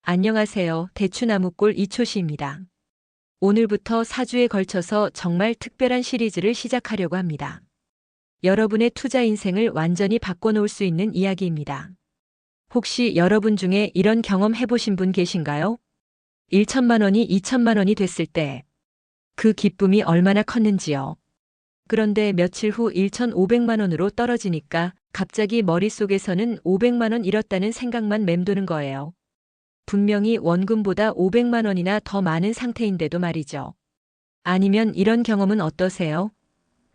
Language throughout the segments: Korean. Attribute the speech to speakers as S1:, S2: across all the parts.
S1: 안녕하세요. 대추나무골 이초시입니다. 오늘부터 4주에 걸쳐서 정말 특별한 시리즈를 시작하려고 합니다. 여러분의 투자 인생을 완전히 바꿔놓을 수 있는 이야기입니다. 혹시 여러분 중에 이런 경험 해보신 분 계신가요? 1천만 원이 2천만 원이 됐을 때 그 기쁨이 얼마나 컸는지요. 그런데 며칠 후 1,500만 원으로 떨어지니까 갑자기 머릿속에서는 500만 원 잃었다는 생각만 맴도는 거예요. 분명히 원금보다 500만 원이나 더 많은 상태인데도 말이죠. 아니면 이런 경험은 어떠세요?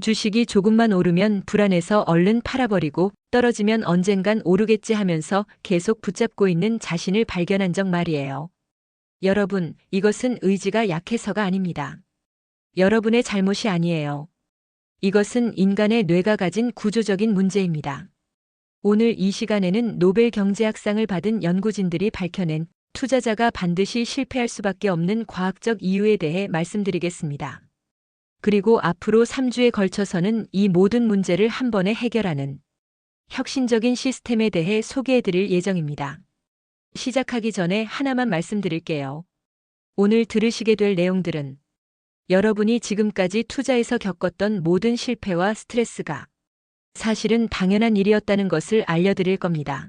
S1: 주식이 조금만 오르면 불안해서 얼른 팔아버리고 떨어지면 언젠간 오르겠지 하면서 계속 붙잡고 있는 자신을 발견한 적 말이에요. 여러분, 이것은 의지가 약해서가 아닙니다. 여러분의 잘못이 아니에요. 이것은 인간의 뇌가 가진 구조적인 문제입니다. 오늘 이 시간에는 노벨 경제학상을 받은 연구진들이 밝혀낸 투자자가 반드시 실패할 수밖에 없는 과학적 이유에 대해 말씀드리겠습니다. 그리고 앞으로 3주에 걸쳐서는 이 모든 문제를 한 번에 해결하는 혁신적인 시스템에 대해 소개해 드릴 예정입니다. 시작하기 전에 하나만 말씀드릴게요. 오늘 들으시게 될 내용들은 여러분이 지금까지 투자에서 겪었던 모든 실패와 스트레스가 사실은 당연한 일이었다는 것을 알려드릴 겁니다.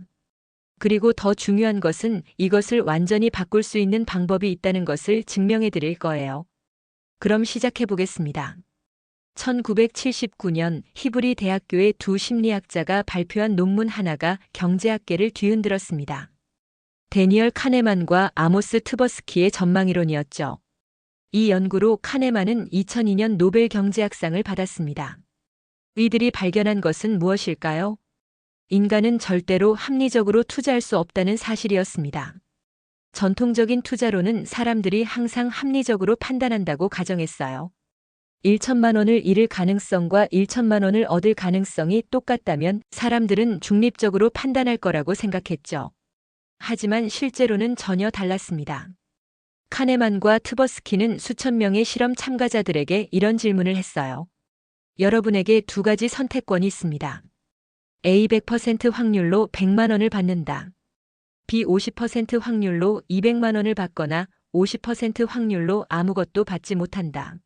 S1: 그리고 더 중요한 것은 이것을 완전히 바꿀 수 있는 방법이 있다는 것을 증명해 드릴 거예요. 그럼 시작해 보겠습니다. 1979년 히브리 대학교의 두 심리학자가 발표한 논문 하나가 경제학계를 뒤흔들었습니다. 데니얼 카네만과 아모스 트버스키의 전망이론이었죠. 이 연구로 카네만은 2002년 노벨 경제학상을 받았습니다. 이들이 발견한 것은 무엇일까요? 인간은 절대로 합리적으로 투자할 수 없다는 사실이었습니다. 전통적인 투자로는 사람들이 항상 합리적으로 판단한다고 가정했어요. 1천만 원을 잃을 가능성과 1천만 원을 얻을 가능성이 똑같다면 사람들은 중립적으로 판단할 거라고 생각했죠. 하지만 실제로는 전혀 달랐습니다. 카네만과 트버스키는 수천 명의 실험 참가자들에게 이런 질문을 했어요. 여러분에게 두 가지 선택권이 있습니다. A 100% 확률로 100만 원을 받는다. B 50% 확률로 200만 원을 받거나 50% 확률로 아무것도 받지 못한다.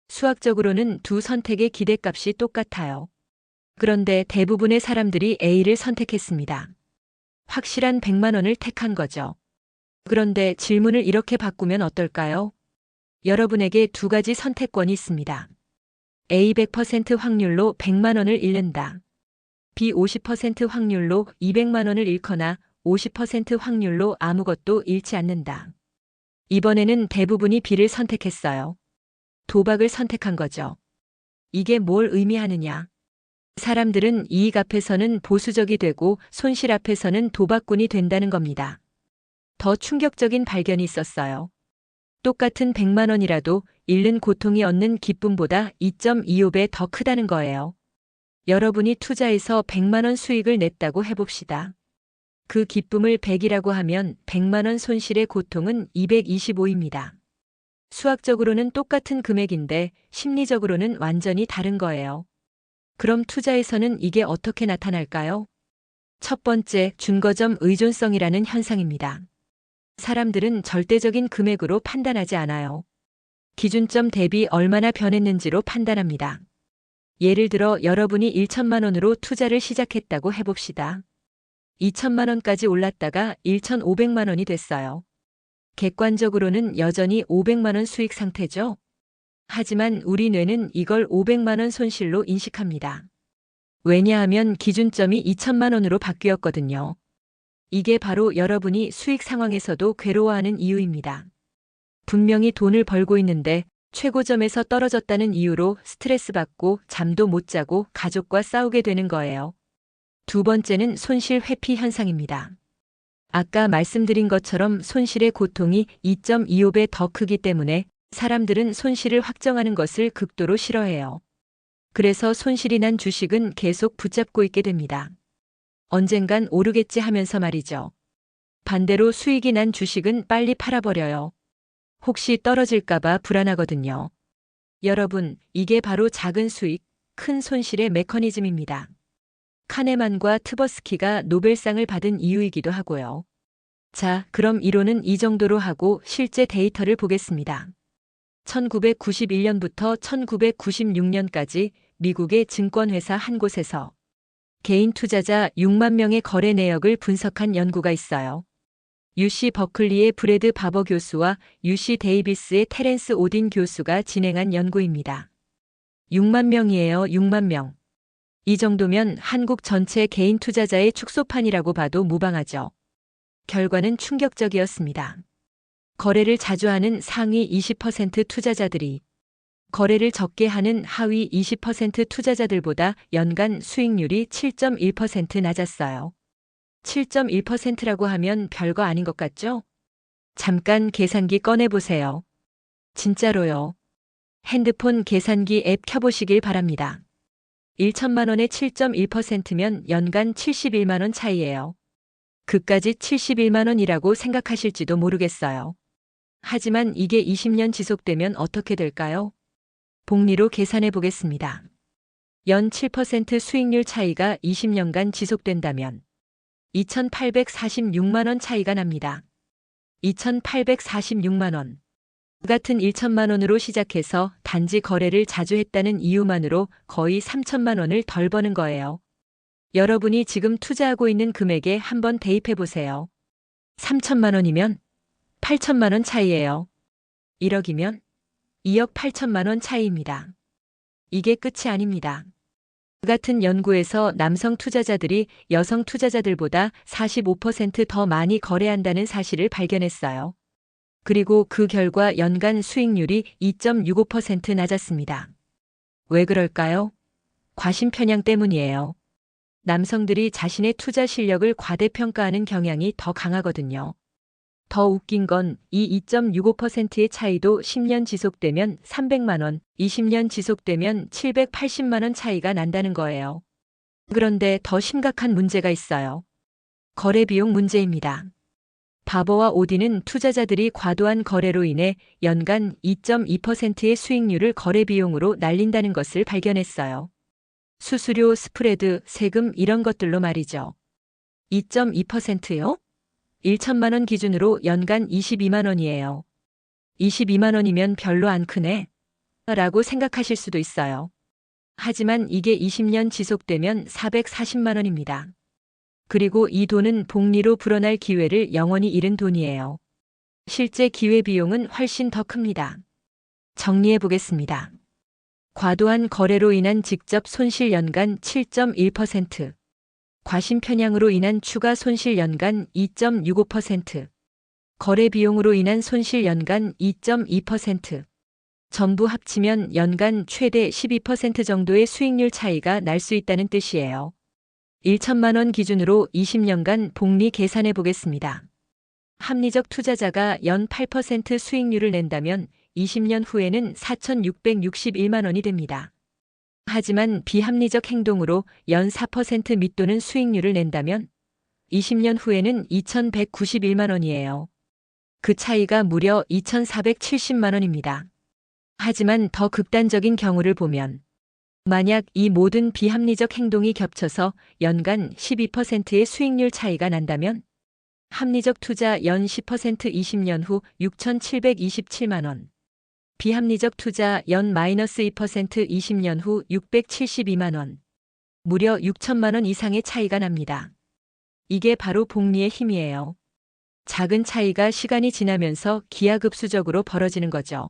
S1: 수학적으로는 두 선택의 기대값이 똑같아요. 그런데 대부분의 사람들이 A를 선택했습니다. 확실한 100만 원을 택한 거죠. 그런데 질문을 이렇게 바꾸면 어떨까요? 여러분에게 두 가지 선택권이 있습니다. A 100% 확률로 100만 원을 잃는다. B 50% 확률로 200만 원을 잃거나 50% 확률로 아무것도 잃지 않는다. 이번에는 대부분이 B를 선택했어요. 도박을 선택한 거죠. 이게 뭘 의미하느냐? 사람들은 이익 앞에서는 보수적이 되고 손실 앞에서는 도박꾼이 된다는 겁니다. 더 충격적인 발견이 있었어요. 똑같은 100만 원이라도 잃는 고통이 얻는 기쁨보다 2.25배 더 크다는 거예요. 여러분이 투자해서 100만 원 수익을 냈다고 해봅시다. 그 기쁨을 100이라고 하면 100만 원 손실의 고통은 225입니다. 수학적으로는 똑같은 금액인데 심리적으로는 완전히 다른 거예요. 그럼 투자에서는 이게 어떻게 나타날까요? 첫 번째, 준거점 의존성이라는 현상입니다. 사람들은 절대적인 금액으로 판단하지 않아요. 기준점 대비 얼마나 변했는지로 판단합니다. 예를 들어 여러분이 1천만 원으로 투자를 시작했다고 해봅시다. 2천만 원까지 올랐다가 1,500만 원이 됐어요. 객관적으로는 여전히 500만 원 수익 상태죠? 하지만 우리 뇌는 이걸 500만 원 손실로 인식합니다. 왜냐하면 기준점이 2천만 원으로 바뀌었거든요. 이게 바로 여러분이 수익 상황에서도 괴로워하는 이유입니다. 분명히 돈을 벌고 있는데 최고점에서 떨어졌다는 이유로 스트레스 받고 잠도 못 자고 가족과 싸우게 되는 거예요. 두 번째는 손실 회피 현상입니다. 아까 말씀드린 것처럼 손실의 고통이 2.25배 더 크기 때문에 사람들은 손실을 확정하는 것을 극도로 싫어해요. 그래서 손실이 난 주식은 계속 붙잡고 있게 됩니다. 언젠간 오르겠지 하면서 말이죠. 반대로 수익이 난 주식은 빨리 팔아버려요. 혹시 떨어질까봐 불안하거든요. 여러분, 이게 바로 작은 수익, 큰 손실의 메커니즘입니다. 카네만과 트버스키가 노벨상을 받은 이유이기도 하고요. 자, 그럼 이론은 이 정도로 하고 실제 데이터를 보겠습니다. 1991년부터 1996년까지 미국의 증권회사 한 곳에서 개인 투자자 6만 명의 거래 내역을 분석한 연구가 있어요. UC 버클리의 브래드 바버 교수와 UC 데이비스의 테렌스 오딘 교수가 진행한 연구입니다. 6만 명이에요, 6만 명. 이 정도면 한국 전체 개인 투자자의 축소판이라고 봐도 무방하죠. 결과는 충격적이었습니다. 거래를 자주 하는 상위 20% 투자자들이 거래를 적게 하는 하위 20% 투자자들보다 연간 수익률이 7.1% 낮았어요. 7.1%라고 하면 별거 아닌 것 같죠? 잠깐 계산기 꺼내보세요. 진짜로요. 핸드폰 계산기 앱 켜보시길 바랍니다. 1천만 원에 7.1%면 연간 71만 원 차이예요. 그까지 71만 원이라고 생각하실지도 모르겠어요. 하지만 이게 20년 지속되면 어떻게 될까요? 복리로 계산해 보겠습니다. 연 7% 수익률 차이가 20년간 지속된다면 2,846만 원 차이가 납니다. 2,846만 원. 같은 1천만 원으로 시작해서 단지 거래를 자주 했다는 이유만으로 거의 3천만 원을 덜 버는 거예요. 여러분이 지금 투자하고 있는 금액에 한번 대입해 보세요. 3천만 원이면 8천만 원 차이예요. 1억이면 2억 8천만 원 차이입니다. 이게 끝이 아닙니다. 같은 연구에서 남성 투자자들이 여성 투자자들보다 45% 더 많이 거래한다는 사실을 발견했어요. 그리고 그 결과 연간 수익률이 2.65% 낮았습니다. 왜 그럴까요? 과신편향 때문이에요. 남성들이 자신의 투자 실력을 과대평가하는 경향이 더 강하거든요. 더 웃긴 건 이 2.65%의 차이도 10년 지속되면 300만 원, 20년 지속되면 780만 원 차이가 난다는 거예요. 그런데 더 심각한 문제가 있어요. 거래 비용 문제입니다. 바버와 오딘은 투자자들이 과도한 거래로 인해 연간 2.2%의 수익률을 거래 비용으로 날린다는 것을 발견했어요. 수수료, 스프레드, 세금 이런 것들로 말이죠. 2.2%요? 1천만 원 기준으로 연간 22만 원이에요. 22만 원이면 별로 안 크네? 라고 생각하실 수도 있어요. 하지만 이게 20년 지속되면 440만 원입니다. 그리고 이 돈은 복리로 불어날 기회를 영원히 잃은 돈이에요. 실제 기회비용은 훨씬 더 큽니다. 정리해 보겠습니다. 과도한 거래로 인한 직접 손실 연간 7.1%, 과신편향으로 인한 추가 손실 연간 2.65%, 거래 비용으로 인한 손실 연간 2.2%, 전부 합치면 연간 최대 12% 정도의 수익률 차이가 날 수 있다는 뜻이에요. 1천만 원 기준으로 20년간 복리 계산해 보겠습니다. 합리적 투자자가 연 8% 수익률을 낸다면 20년 후에는 4,661만 원이 됩니다. 하지만 비합리적 행동으로 연 4% 밑도는 수익률을 낸다면 20년 후에는 2,191만 원이에요. 그 차이가 무려 2,470만 원입니다. 하지만 더 극단적인 경우를 보면 만약 이 모든 비합리적 행동이 겹쳐서 연간 12%의 수익률 차이가 난다면 합리적 투자 연 10% 20년 후 6,727만 원, 비합리적 투자 연 마이너스 2% 20년 후 672만 원, 무려 6천만 원 이상의 차이가 납니다. 이게 바로 복리의 힘이에요. 작은 차이가 시간이 지나면서 기하급수적으로 벌어지는 거죠.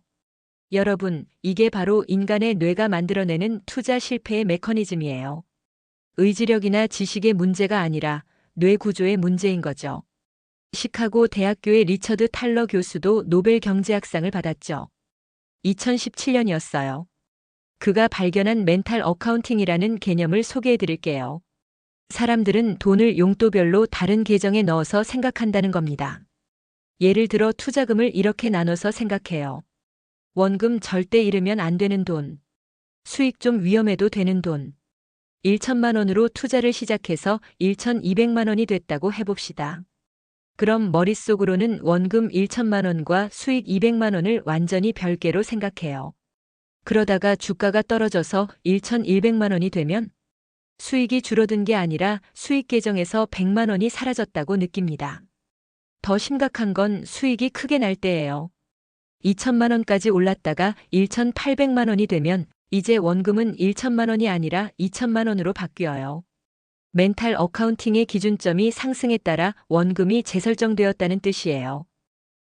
S1: 여러분, 이게 바로 인간의 뇌가 만들어내는 투자 실패의 메커니즘이에요. 의지력이나 지식의 문제가 아니라 뇌 구조의 문제인 거죠. 시카고 대학교의 리처드 탈러 교수도 노벨 경제학상을 받았죠. 2017년이었어요. 그가 발견한 멘탈 어카운팅이라는 개념을 소개해 드릴게요. 사람들은 돈을 용도별로 다른 계정에 넣어서 생각한다는 겁니다. 예를 들어 투자금을 이렇게 나눠서 생각해요. 원금 절대 잃으면 안 되는 돈. 수익 좀 위험해도 되는 돈. 1천만 원으로 투자를 시작해서 1,200만 원이 됐다고 해봅시다. 그럼 머릿속으로는 원금 1천만 원과 수익 200만 원을 완전히 별개로 생각해요. 그러다가 주가가 떨어져서 1,100만 원이 되면 수익이 줄어든 게 아니라 수익 계정에서 100만 원이 사라졌다고 느낍니다. 더 심각한 건 수익이 크게 날 때예요. 2천만 원까지 올랐다가 1,800만 원이 되면 이제 원금은 1천만 원이 아니라 2천만 원으로 바뀌어요. 멘탈 어카운팅의 기준점이 상승에 따라 원금이 재설정되었다는 뜻이에요.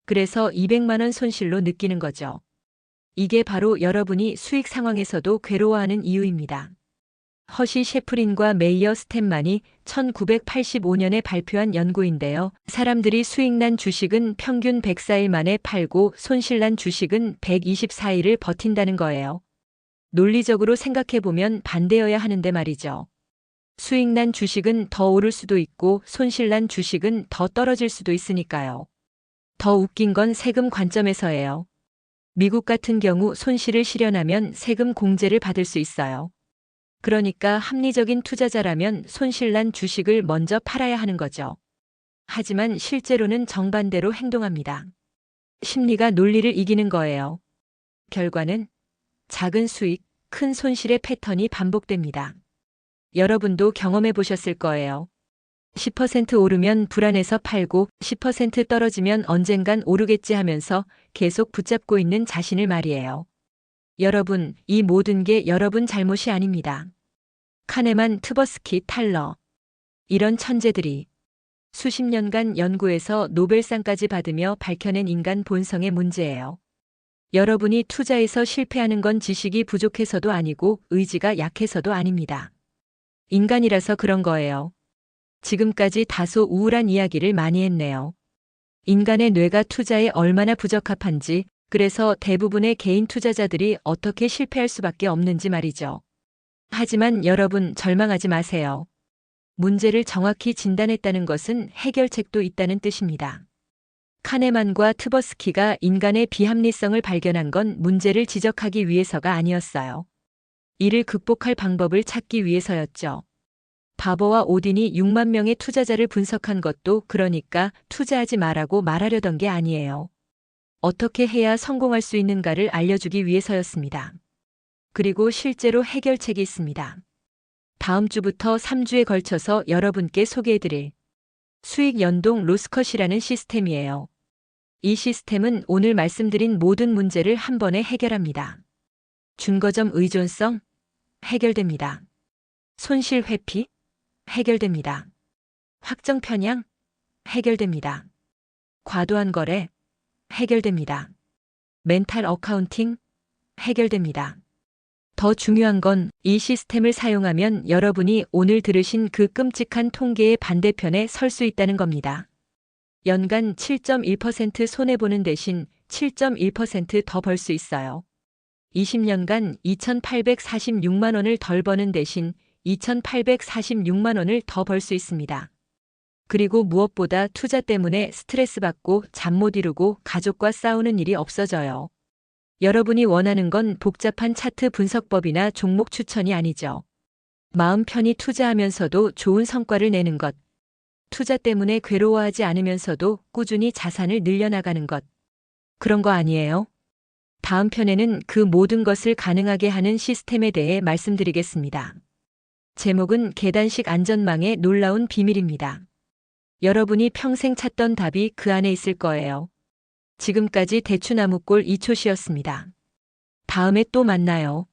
S1: 그래서 200만 원 손실로 느끼는 거죠. 이게 바로 여러분이 수익 상황에서도 괴로워하는 이유입니다. 허시 셰프린과 메이어 스탠만이 1985년에 발표한 연구인데요. 사람들이 수익난 주식은 평균 104일 만에 팔고 손실난 주식은 124일을 버틴다는 거예요. 논리적으로 생각해보면 반대여야 하는데 말이죠. 수익난 주식은 더 오를 수도 있고 손실난 주식은 더 떨어질 수도 있으니까요. 더 웃긴 건 세금 관점에서예요. 미국 같은 경우 손실을 실현하면 세금 공제를 받을 수 있어요. 그러니까 합리적인 투자자라면 손실난 주식을 먼저 팔아야 하는 거죠. 하지만 실제로는 정반대로 행동합니다. 심리가 논리를 이기는 거예요. 결과는 작은 수익, 큰 손실의 패턴이 반복됩니다. 여러분도 경험해 보셨을 거예요. 10% 오르면 불안해서 팔고 10% 떨어지면 언젠간 오르겠지 하면서 계속 붙잡고 있는 자신을 말이에요. 여러분, 이 모든 게 여러분 잘못이 아닙니다. 카네만, 트버스키, 탈러. 이런 천재들이 수십 년간 연구해서 노벨상까지 받으며 밝혀낸 인간 본성의 문제예요. 여러분이 투자에서 실패하는 건 지식이 부족해서도 아니고 의지가 약해서도 아닙니다. 인간이라서 그런 거예요. 지금까지 다소 우울한 이야기를 많이 했네요. 인간의 뇌가 투자에 얼마나 부적합한지, 그래서 대부분의 개인 투자자들이 어떻게 실패할 수밖에 없는지 말이죠. 하지만 여러분 절망하지 마세요. 문제를 정확히 진단했다는 것은 해결책도 있다는 뜻입니다. 카네만과 트버스키가 인간의 비합리성을 발견한 건 문제를 지적하기 위해서가 아니었어요. 이를 극복할 방법을 찾기 위해서였죠. 바버와 오딘이 6만 명의 투자자를 분석한 것도 그러니까 투자하지 말라고 말하려던 게 아니에요. 어떻게 해야 성공할 수 있는가를 알려주기 위해서였습니다. 그리고 실제로 해결책이 있습니다. 다음 주부터 3주에 걸쳐서 여러분께 소개해드릴 수익 연동 로스컷이라는 시스템이에요. 이 시스템은 오늘 말씀드린 모든 문제를 한 번에 해결합니다. 중거점 의존성? 해결됩니다. 손실 회피? 해결됩니다. 확정 편향? 해결됩니다. 과도한 거래? 해결됩니다. 멘탈 어카운팅? 해결됩니다. 더 중요한 건 이 시스템을 사용하면 여러분이 오늘 들으신 그 끔찍한 통계의 반대편에 설 수 있다는 겁니다. 연간 7.1% 손해보는 대신 7.1% 더 벌 수 있어요. 20년간 2,846만 원을 덜 버는 대신 2,846만 원을 더 벌 수 있습니다. 그리고 무엇보다 투자 때문에 스트레스 받고 잠 못 이루고 가족과 싸우는 일이 없어져요. 여러분이 원하는 건 복잡한 차트 분석법이나 종목 추천이 아니죠. 마음 편히 투자하면서도 좋은 성과를 내는 것. 투자 때문에 괴로워하지 않으면서도 꾸준히 자산을 늘려나가는 것. 그런 거 아니에요? 다음 편에는 그 모든 것을 가능하게 하는 시스템에 대해 말씀드리겠습니다. 제목은 계단식 안전망의 놀라운 비밀입니다. 여러분이 평생 찾던 답이 그 안에 있을 거예요. 지금까지 대추나무골 이초시였습니다. 다음에 또 만나요.